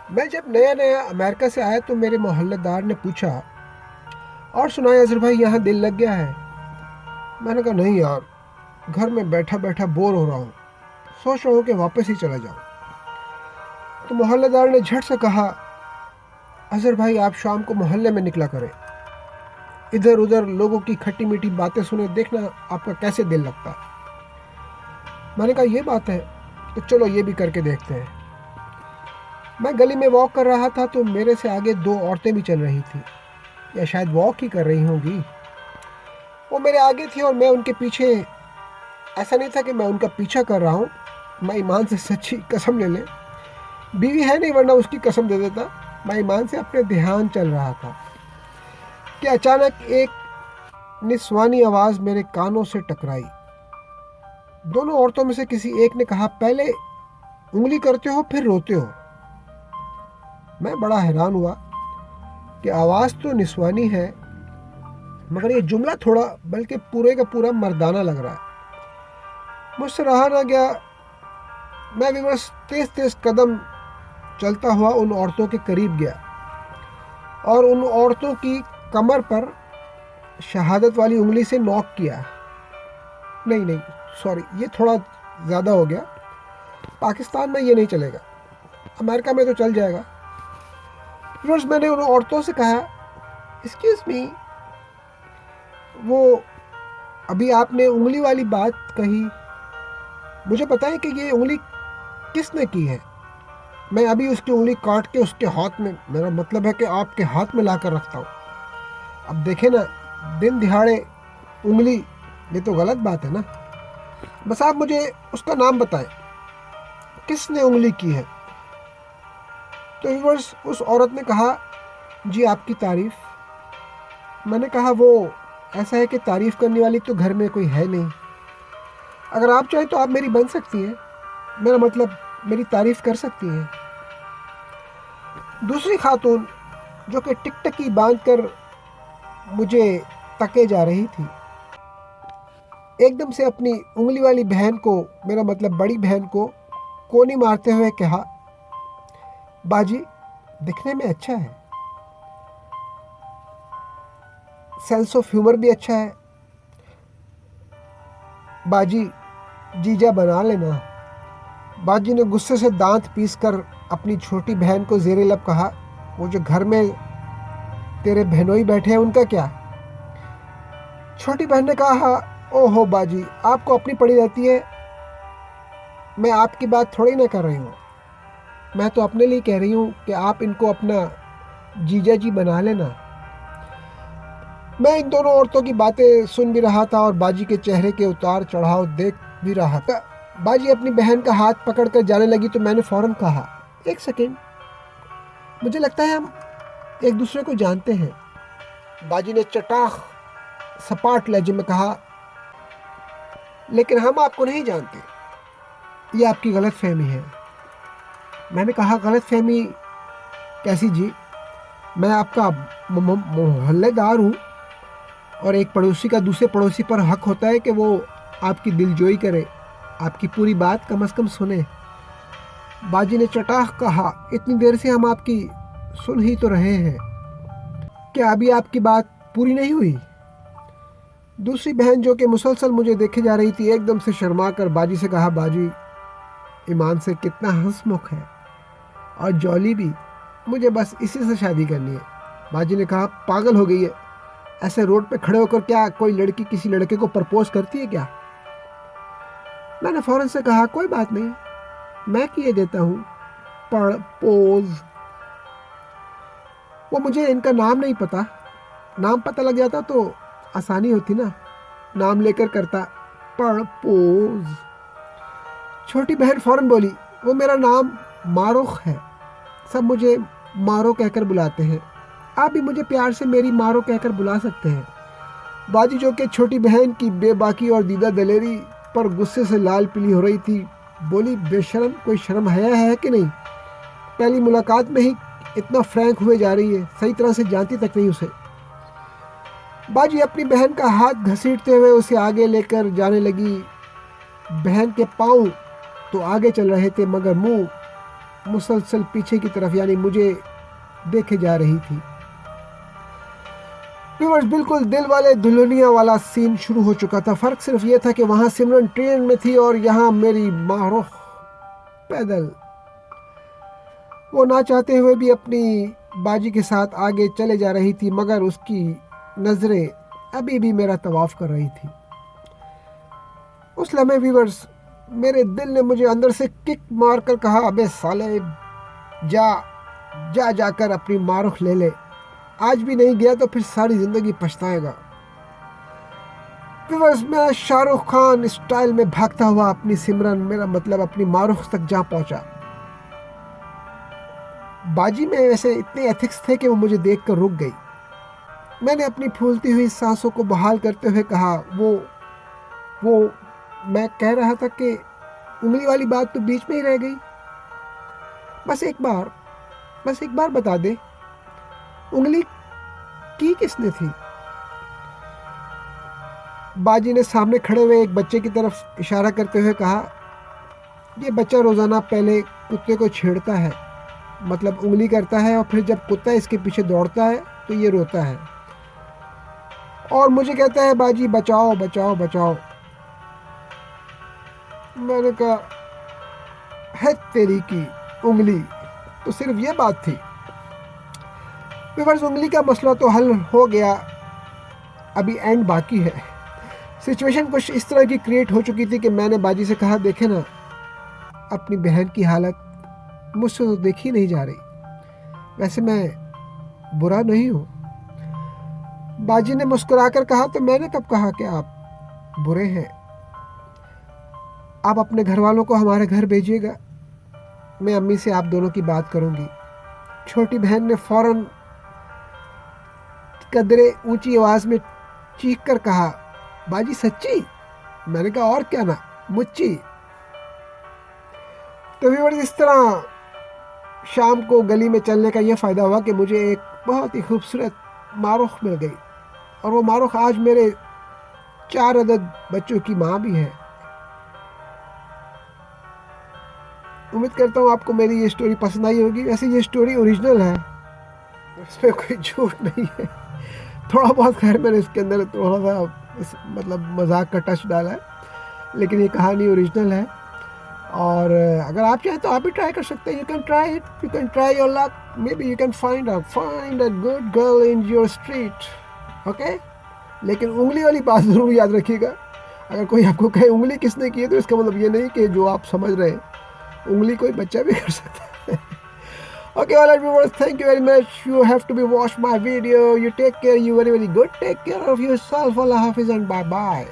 मैं जब नया नया अमेरिका से आया तो मेरे मोहल्लेदार ने पूछा, और सुनाए अजहर भाई, यहाँ दिल लग गया है? मैंने कहा नहीं यार, घर में बैठा बैठा बोर हो रहा हूँ, सोच रहा हूँ कि वापस ही चला जाऊँ। तो मोहल्लेदार ने झट से कहा, अजहर भाई आप शाम को मोहल्ले में निकला करें, इधर उधर लोगों की खट्टी मीठी बातें सुने, देखना आपका कैसे दिल लगता है। मैंने कहा ये बात है, तो चलो ये भी करके देखते हैं। मैं गली में वॉक कर रहा था तो मेरे से आगे दो औरतें भी चल रही थी, या शायद वॉक ही कर रही होंगी। वो मेरे आगे थी और मैं उनके पीछे। ऐसा नहीं था कि मैं उनका पीछा कर रहा हूँ, मैं ईमान से सच्ची कसम ले ले, बीवी है नहीं वरना उसकी कसम दे देता, मैं ईमान से अपने ध्यान चल रहा था कि अचानक एक निस्वानी आवाज़ मेरे कानों से टकराई। दोनों औरतों में से किसी एक ने कहा, पहले उंगली करते हो फिर रोते हो। मैं बड़ा हैरान हुआ कि आवाज़ तो निस्वानी है, मगर ये जुमला थोड़ा बल्कि पूरे का पूरा मर्दाना लग रहा है। मुझसे रहा ना गया, मैं भी बस तेज तेज कदम चलता हुआ उन औरतों के करीब गया और उन औरतों की कमर पर शहादत वाली उंगली से नॉक किया। नहीं नहीं, सॉरी, ये थोड़ा ज़्यादा हो गया। पाकिस्तान में ये नहीं चलेगा, अमेरिका में तो चल जाएगा। फिर मैंने उन औरतों से कहा, एक्सक्यूज़ मी, वो अभी आपने उंगली वाली बात कही, मुझे पता है कि ये उंगली किसने की है। मैं अभी उसकी उंगली काट के उसके हाथ में, मेरा मतलब है कि आपके हाथ में ला कर रखता हूँ। अब देखे ना, दिन दिहाड़े उंगली, ये तो गलत बात है ना। बस आप मुझे उसका नाम बताएं, किसने उंगली की है। तो व्यूअर्स, उस औरत ने कहा, जी आपकी तारीफ़। मैंने कहा, वो ऐसा है कि तारीफ़ करने वाली तो घर में कोई है नहीं, अगर आप चाहें तो आप मेरी बन सकती हैं, मेरा मतलब मेरी तारीफ़ कर सकती हैं। दूसरी खातून जो कि टिकटकी बांध कर मुझे तके जा रही थी, एकदम से अपनी उंगली वाली बहन को, मेरा मतलब बड़ी बहन को कोनी मारते हुए कहा, बाजी दिखने में अच्छा है, सेंस ऑफ ह्यूमर भी अच्छा है, बाजी जीजा बना लेना। बाजी ने गुस्से से दांत पीस कर अपनी छोटी बहन को जेरे लब कहा, वो जो घर में तेरे बहनोई बैठे हैं उनका क्या। छोटी बहन ने कहा, ओहो बाजी, आपको अपनी पड़ी रहती है, मैं आपकी बात थोड़ी ना कर रही हूँ, मैं तो अपने लिए कह रही हूँ कि आप इनको अपना जीजा जी बना लेना। मैं इन दोनों औरतों की बातें सुन भी रहा था और बाजी के चेहरे के उतार चढ़ाव देख भी रहा था। बाजी अपनी बहन का हाथ पकड़कर जाने लगी तो मैंने फौरन कहा, एक सेकेंड, मुझे लगता है हम एक दूसरे को जानते हैं। बाजी ने चटाख सपाट लहजे में कहा, लेकिन हम आपको नहीं जानते, ये आपकी गलत फहमी है। मैंने कहा, गलत फहमी कैसी जी, मैं आपका मोहल्लेदार हूँ और एक पड़ोसी का दूसरे पड़ोसी पर हक होता है कि वो आपकी दिलजोई करे, आपकी पूरी बात कम से कम सुने। बाजी ने चटाख कहा, इतनी देर से हम आपकी सुन ही तो रहे हैं, क्या अभी आपकी बात पूरी नहीं हुई। दूसरी बहन जो कि मुसलसल मुझे देखे जा रही थी, एकदम से शर्मा कर बाजी से कहा, बाजी ईमान से कितना हंसमुख है और जॉली भी, मुझे बस इसी से शादी करनी है। बाजी ने कहा, पागल हो गई है, ऐसे रोड पे खड़े होकर क्या कोई लड़की किसी लड़के को प्रपोज करती है क्या। मैंने फौरन से कहा, कोई बात नहीं, मैं किए देता हूँ प्रपोज। वो मुझे इनका नाम नहीं पता, नाम पता लग जाता तो आसानी होती ना, नाम लेकर करता प्रपोज। छोटी बहन फौरन बोली, वो मेरा नाम मारुख है, सब मुझे मारो कहकर बुलाते हैं, आप भी मुझे प्यार से मेरी मारो कहकर बुला सकते हैं। बाजी जो कि छोटी बहन की बेबाकी और दीदा दलेरी पर गुस्से से लाल पीली हो रही थी, बोली, बेशरम, कोई शर्म हया है कि नहीं, पहली मुलाकात में ही इतना फ्रैंक हुए जा रही है, सही तरह से जानती तक नहीं उसे। बाजी अपनी बहन का हाथ घसीटते हुए उसे आगे लेकर जाने लगी। बहन के पाँव तो आगे चल रहे थे मगर मुंह मुसलसल पीछे की तरफ यानी मुझे देखे जा रही थी। व्यूअर्स, बिल्कुल दिल वाले दुल्हनिया वाला सीन शुरू हो चुका था। फ़र्क सिर्फ ये था कि वहाँ सिमरन ट्रेन में थी और यहाँ मेरी मारूख पैदल। वो ना चाहते हुए भी अपनी बाजी के साथ आगे चले जा रही थी, मगर उसकी नज़रें अभी भी मेरा तवाफ़ कर रही थी। उस लम्हे व्यूअर्स, मेरे दिल ने मुझे अंदर से किक मार कर कहा, अबे साले, जा जा जाकर अपनी मारूख ले ले। आज भी नहीं गया तो फिर सारी ज़िंदगी पछताएगा। व्यूअर्स, मैं शाहरुख खान स्टाइल में भागता हुआ अपनी सिमरन, मेरा मतलब अपनी मारूख तक जा पहुंचा। बाजी में वैसे इतने एथिक्स थे कि वो मुझे देखकर रुक गई। मैंने अपनी फूलती हुई सांसों को बहाल करते हुए कहा, वो मैं कह रहा था कि उंगली वाली बात तो बीच में ही रह गई। बस एक बार बता दे, उंगली की किसने थी? बाजी ने सामने खड़े हुए एक बच्चे की तरफ इशारा करते हुए कहा, ये बच्चा रोज़ाना पहले कुत्ते को छेड़ता है, मतलब उंगली करता है, और फिर जब कुत्ता इसके पीछे दौड़ता है तो ये रोता है और मुझे कहता है, बाजी बचाओ बचाओ बचाओ। मैंने कहा, है तेरी की उंगली, तो सिर्फ ये बात थी। व्यूअर्स, उंगली का मसला तो हल हो गया, अभी एंड बाकी है। सिचुएशन कुछ इस तरह की क्रिएट हो चुकी थी कि मैंने बाजी से कहा, देखे ना, अपनी बहन की हालत मुझसे तो देखी नहीं जा रही। वैसे मैं बुरा नहीं हूँ। बाजी ने मुस्कुराकर कहा, तो मैंने कब कहा कि आप बुरे हैं? आप अपने घर वालों को हमारे घर भेजिएगा, मैं अम्मी से आप दोनों की बात करूँगी। छोटी बहन ने फौरन कदरे ऊंची आवाज़ में चीख कर कहा, बाजी सच्ची? मैंने कहा, और क्या ना, मुच्ची। तो व्यूअर्स, इस तरह शाम को गली में चलने का यह फ़ायदा हुआ कि मुझे एक बहुत ही खूबसूरत मारूख मिल गई, और वो मारूख आज मेरे 4 अदद बच्चों की माँ भी है। उम्मीद करता हूँ आपको मेरी ये स्टोरी पसंद आई होगी। वैसे ये स्टोरी ओरिजिनल है, इसमें कोई झूठ नहीं है। थोड़ा बहुत खैर मैंने इसके अंदर थोड़ा सा मतलब मजाक का टच डाला है, लेकिन ये कहानी ओरिजिनल है। और अगर आप चाहें तो आप भी ट्राई कर सकते हैं। You can try it, you can try your luck, may be you can find a good girl in your street, okay. लेकिन उंगली वाली बात ज़रूर याद रखिएगा। अगर कोई आपको कहे उंगली किसने की है, तो इसका मतलब ये नहीं कि जो आप समझ रहे हैं उंगली कोई बच्चा भी कर सकता है। Okay, all right, viewers, thank you very much. You have to be watch my video. You take care. You very good. Take care of yourself. Allah Hafiz and bye bye.